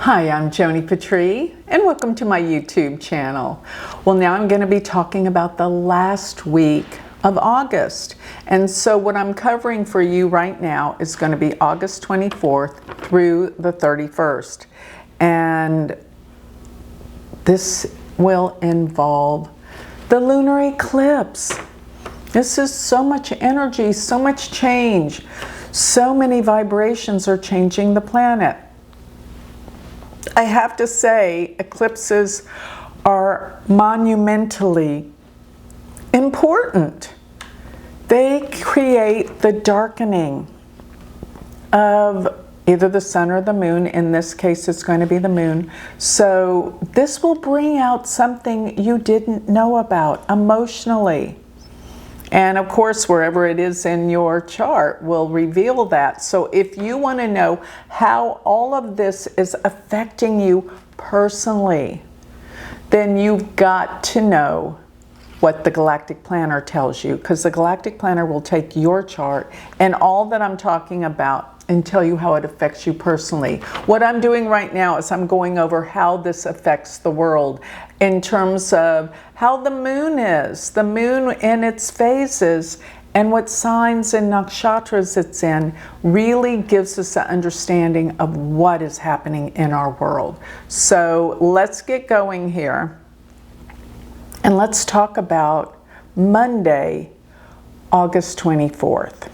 Hi, I'm Joni Patry, and welcome to my YouTube channel. Well, now I'm going to be talking about the last week of August. And so what I'm covering for you right now is going to be August 24th through the 31st. And this will involve the lunar eclipse. This is so much energy, so much change. So many vibrations are changing the planet. I have to say, eclipses are monumentally important. They create the darkening of either the sun or the moon. In this case, it's going to be the moon. So this will bring out something you didn't know about emotionally. And of course, wherever it is in your chart will reveal that. So if you want to know how all of this is affecting you personally, then you've got to know what the Galactic Planner tells you, because the Galactic Planner will take your chart and all that I'm talking about and tell you how it affects you personally. What I'm doing right now is I'm going over how this affects the world in terms of how the moon is, the moon in its phases, and what signs and nakshatras it's in really gives us an understanding of what is happening in our world. So let's get going here. And let's talk about Monday, August 24th.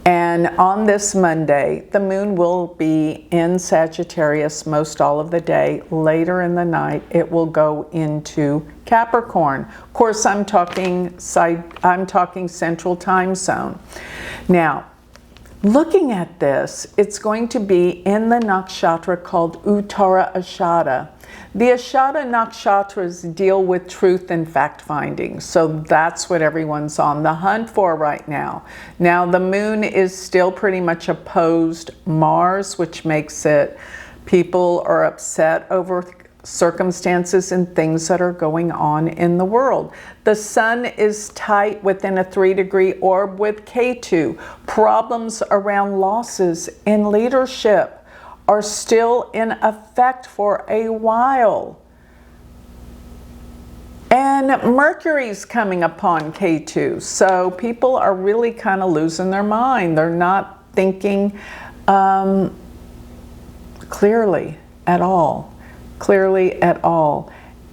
And on this Monday, the moon will be in Sagittarius most all of the day. Later in the night, it will go into Capricorn. Of course, I'm talking Central Time Zone. Now, looking at this, it's going to be in the nakshatra called Uttara Ashada. The Ashada nakshatras deal with truth and fact-finding, so that's what everyone's on the hunt for right now. Now, the moon is still pretty much opposed Mars, which makes it people are upset over circumstances and things that are going on in the world. The sun is tight within a 3-degree orb with Ketu. Problems around losses in leadership are still in effect for a while. And Mercury's coming upon Ketu, so people are really kind of losing their mind. They're not thinking clearly at all.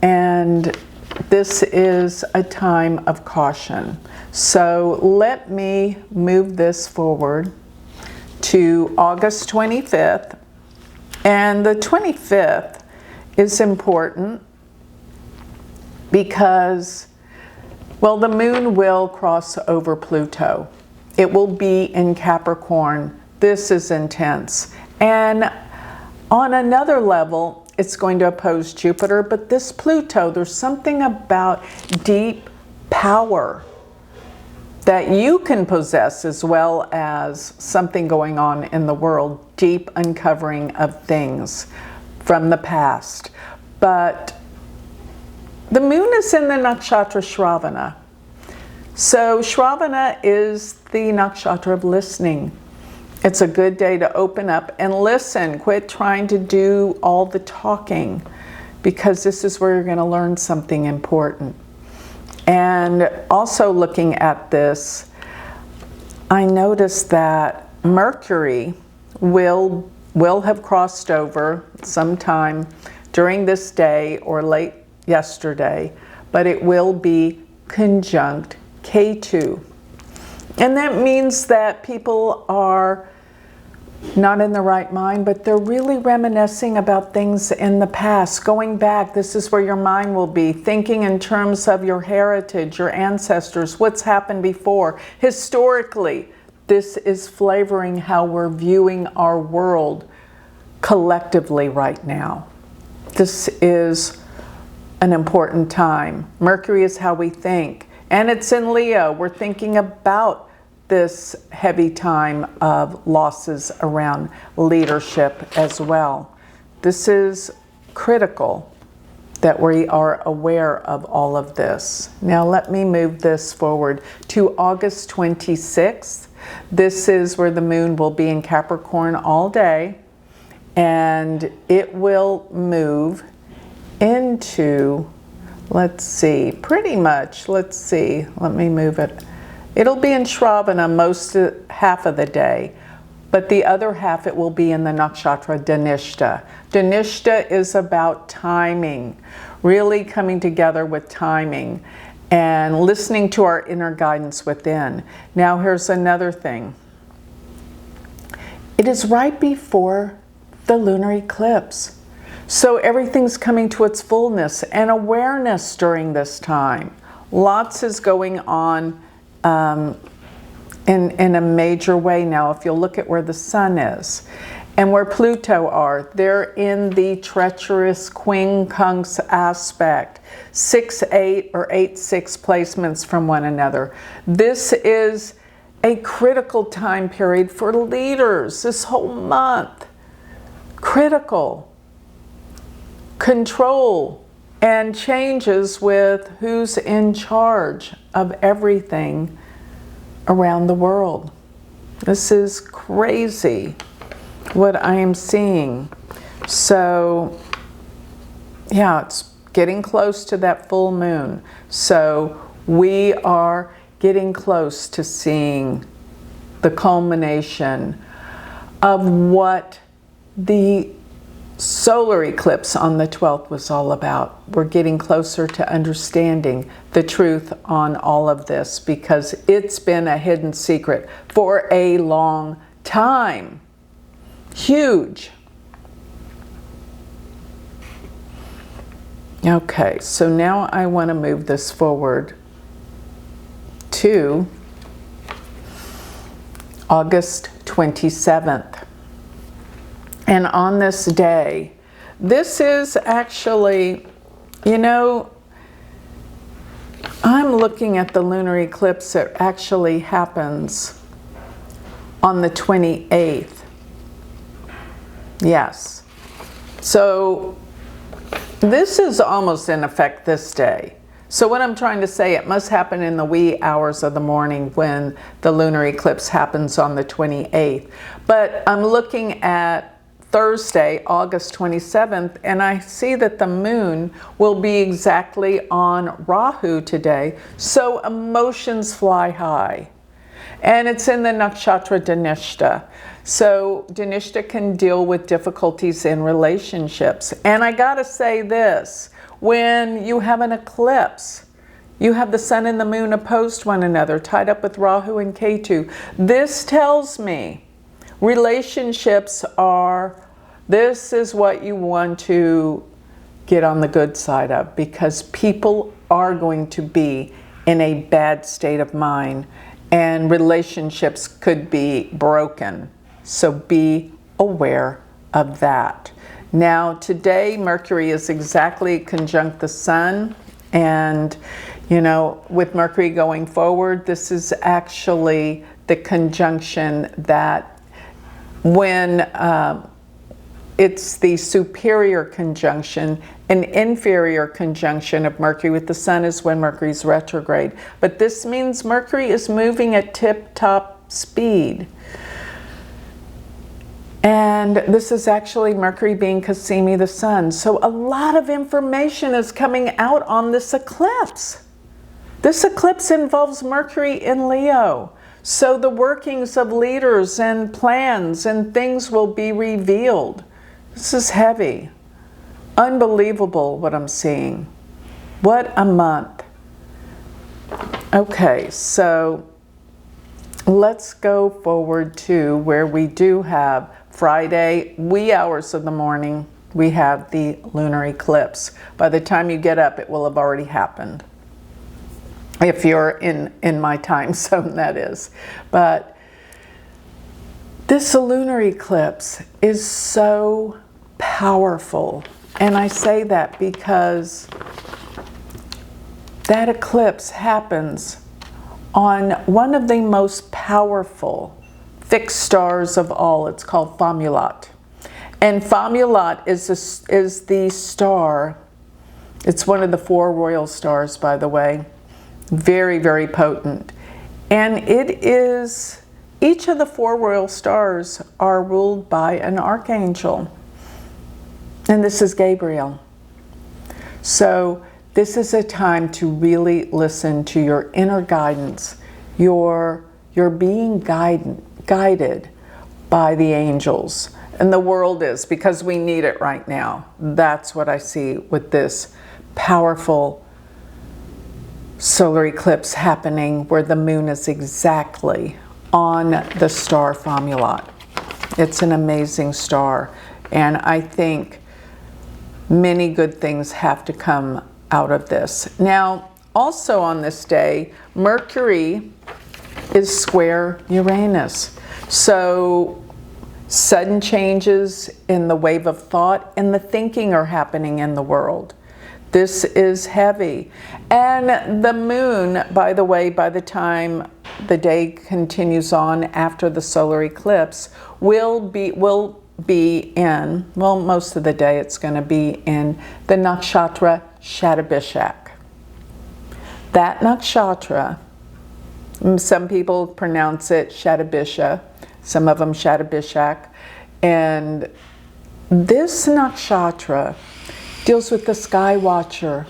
And this is a time of caution. So let me move this forward to August 25th. And the 25th is important because, well, the moon will cross over Pluto. It will be in Capricorn. This is intense. And on another level, it's going to oppose Jupiter, but this Pluto, there's something about deep power that you can possess, as well as something going on in the world, deep uncovering of things from the past. But the moon is in the nakshatra Shravana. So Shravana is the nakshatra of listening. It's a good day to open up and listen. Quit trying to do all the talking, because this is where you're going to learn something important. And also looking at this, I noticed that Mercury will have crossed over sometime during this day or late yesterday, but it will be conjunct Ketu. And that means that people are not in the right mind, but they're really reminiscing about things in the past, going back. This is where your mind will be, thinking in terms of your heritage, your ancestors, what's happened before. Historically, this is flavoring how we're viewing our world collectively right now. This is an important time. Mercury is how we think, and it's in Leo. We're thinking about this heavy time of losses around leadership as well. This is critical that we are aware of all of this. Now let me move this forward to August 26th. This is where the moon will be in Capricorn all day. and it will move into, let's see, pretty much, let's see, let me move it. It'll be in Shravana half of the day, but the other half it will be in the nakshatra Dhanishta. Dhanishta is about timing, really coming together with timing and listening to our inner guidance within. Now here's another thing. It is right before the lunar eclipse. So everything's coming to its fullness and awareness during this time. Lots is going on in a major way now. If you'll look at where the sun is and where Pluto are, they're in the treacherous quincunx aspect, 6-8 or 8-6 placements from one another. This is a critical time period for leaders this whole month. Critical. Control and changes with who's in charge of everything around the world. This is crazy what I am seeing. So yeah, it's getting close to that full moon. So we are getting close to seeing the culmination of what the solar eclipse on the 12th was all about. We're getting closer to understanding the truth on all of this because it's been a hidden secret for a long time. Huge. Okay, so now I want to move this forward to August 27th. And on this day, this is actually, you know, I'm looking at the lunar eclipse that actually happens on the 28th. Yes. So this is almost in effect this day. So what I'm trying to say, it must happen in the wee hours of the morning when the lunar eclipse happens on the 28th. But I'm looking at Thursday, August 27th, and I see that the moon will be exactly on Rahu today, so emotions fly high. And it's in the nakshatra Dhanishta. So Dhanishta can deal with difficulties in relationships. And I gotta say this, when you have an eclipse, you have the sun and the moon opposed one another, tied up with Rahu and Ketu. This tells me relationships are, this is what you want to get on the good side of, because people are going to be in a bad state of mind and relationships could be broken. So be aware of that. Now today Mercury is exactly conjunct the sun, and you know, with Mercury going forward, this is actually the conjunction that when it's the superior conjunction, an inferior conjunction of Mercury with the sun is when Mercury's retrograde. But this means Mercury is moving at tip-top speed. And this is actually Mercury being Cazimi the sun. So a lot of information is coming out on this eclipse. This eclipse involves Mercury in Leo. So the workings of leaders and plans and things will be revealed. This is heavy. Unbelievable what I'm seeing. What a month. Okay, so let's go forward to where we do have Friday, wee hours of the morning, we have the lunar eclipse. By the time you get up, it will have already happened. If you're in my time zone, that is. But this lunar eclipse is so powerful. And I say that because that eclipse happens on one of the most powerful fixed stars of all. It's called Fomalhaut. And Fomalhaut is the star. It's one of the 4 royal stars, by the way. Very, very potent. And it is, each of the 4 royal stars are ruled by an archangel. And this is Gabriel. So this is a time to really listen to your inner guidance. You're being guided by the angels. And the world is, because we need it right now. That's what I see with this powerful solar eclipse happening, where the moon is exactly on the star Fomalhaut. It's an amazing star, and I think many good things have to come out of this. Now, also on this day, Mercury is square Uranus. So sudden changes in the wave of thought and the thinking are happening in the world. This is heavy. And the moon, by the way, by the time the day continues on after the solar eclipse, will be in, well, most of the day it's going to be in the nakshatra Shatabishak. That nakshatra, some people pronounce it Shatabisha, some of them Shatabishak, and this nakshatra deals with the sky watcher.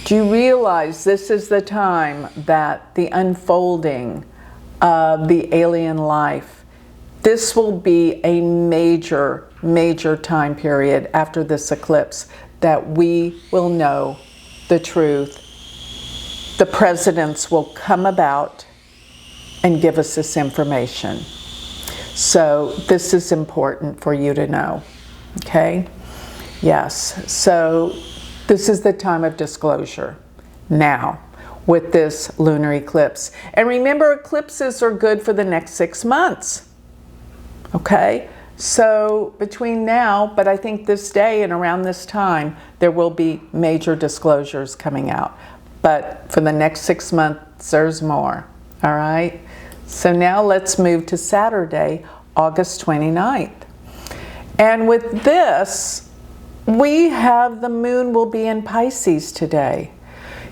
Do you realize this is the time that the unfolding of the alien life, this will be a major, major time period after this eclipse that we will know the truth. The presidents will come about and give us this information. So this is important for you to know, okay? Yes, so this is the time of disclosure now with this lunar eclipse. And remember, eclipses are good for the next 6 months, okay? So between now, but I think this day and around this time, there will be major disclosures coming out. But for the next 6 months, there's more, all right? So now let's move to Saturday, August 29th. And with this, we have the moon will be in Pisces today.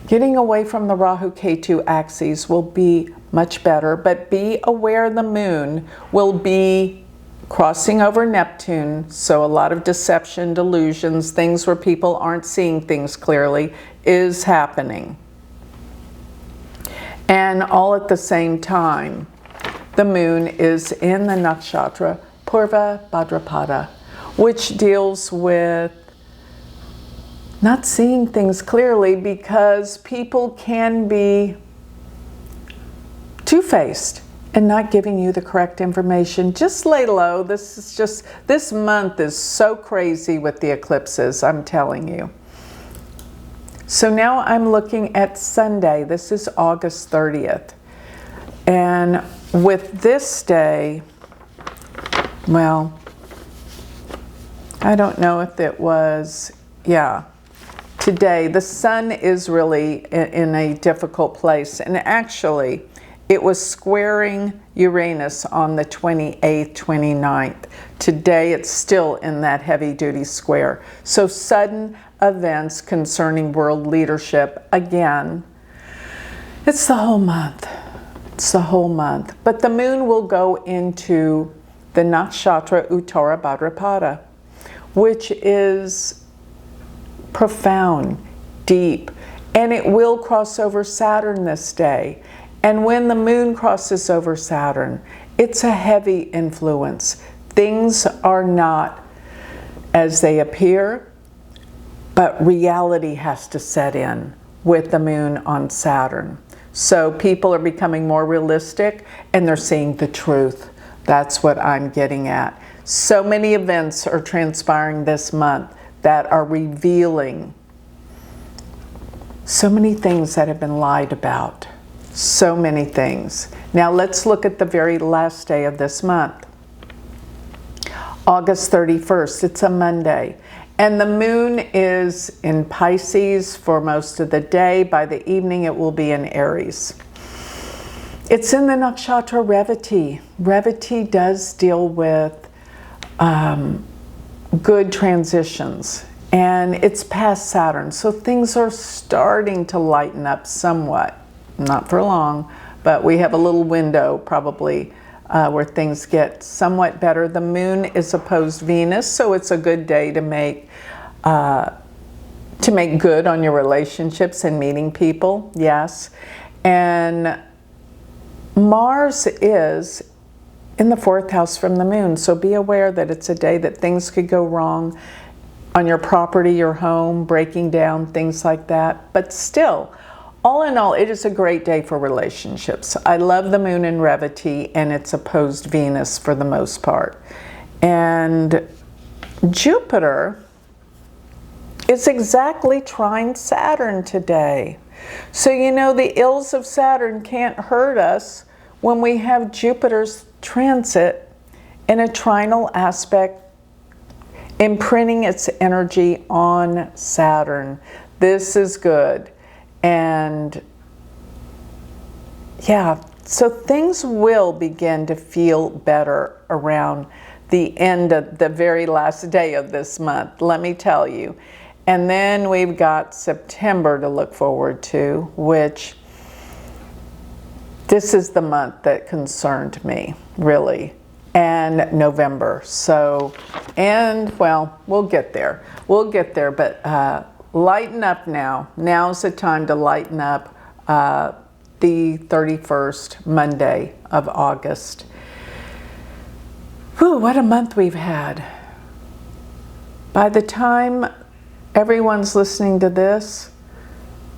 Getting away from the Rahu-Ketu axes will be much better, but be aware the moon will be crossing over Neptune, so a lot of deception, delusions, things where people aren't seeing things clearly is happening. And all at the same time, the moon is in the nakshatra Purva Bhadrapada, which deals with not seeing things clearly because people can be two-faced and not giving you the correct information. Just lay low. This month is so crazy with the eclipses, I'm telling you. So now I'm looking at Sunday. This is August 30th. And with this day, well, I don't know if it was, yeah. Today, the sun is really in a difficult place. And actually, it was squaring Uranus on the 28th, 29th. Today, it's still in that heavy-duty square. So sudden events concerning world leadership, again, it's the whole month. It's the whole month. But the moon will go into the nakshatra Uttara Bhadrapada, which is profound, deep, and it will cross over Saturn this day. And when the moon crosses over Saturn, it's a heavy influence. Things are not as they appear, but reality has to set in with the moon on Saturn. So people are becoming more realistic and they're seeing the truth. That's what I'm getting at. So many events are transpiring this month that are revealing so many things that have been lied about. So many things. Now let's look at the very last day of this month. August 31st, it's a Monday. And the moon is in Pisces for most of the day. By the evening, it will be in Aries. It's in the nakshatra Revati. Revati does deal with good transitions. And it's past Saturn. So things are starting to lighten up somewhat. Not for long, but we have a little window probably where things get somewhat better. The moon is opposed Venus, so it's a good day to make good on your relationships and meeting people, yes. And Mars is in the 4th house from the moon, so be aware that it's a day that things could go wrong on your property, your home, breaking down, things like that. But still, all in all, it is a great day for relationships. I love the moon in Revati, and it's opposed Venus for the most part. And Jupiter is exactly trine Saturn today. So you know the ills of Saturn can't hurt us when we have Jupiter's transit in a trinal aspect, imprinting its energy on Saturn. This is good. And yeah, so things will begin to feel better around the end of the very last day of this month, let me tell you. And then we've got September to look forward to, which this is the month that concerned me, really. And November. So, and well, we'll get there. We'll get there, but lighten up now. Now's the time to lighten up. The 31st Monday of August. Whew, what a month we've had. By the time everyone's listening to this,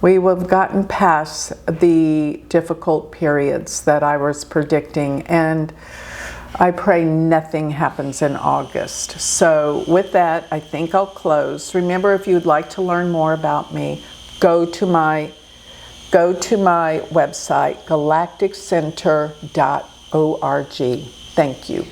we will have gotten past the difficult periods that I was predicting, and I pray nothing happens in August. So with that, I think I'll close. Remember, if you'd like to learn more about me, go to my website, galacticcenter.org. Thank you.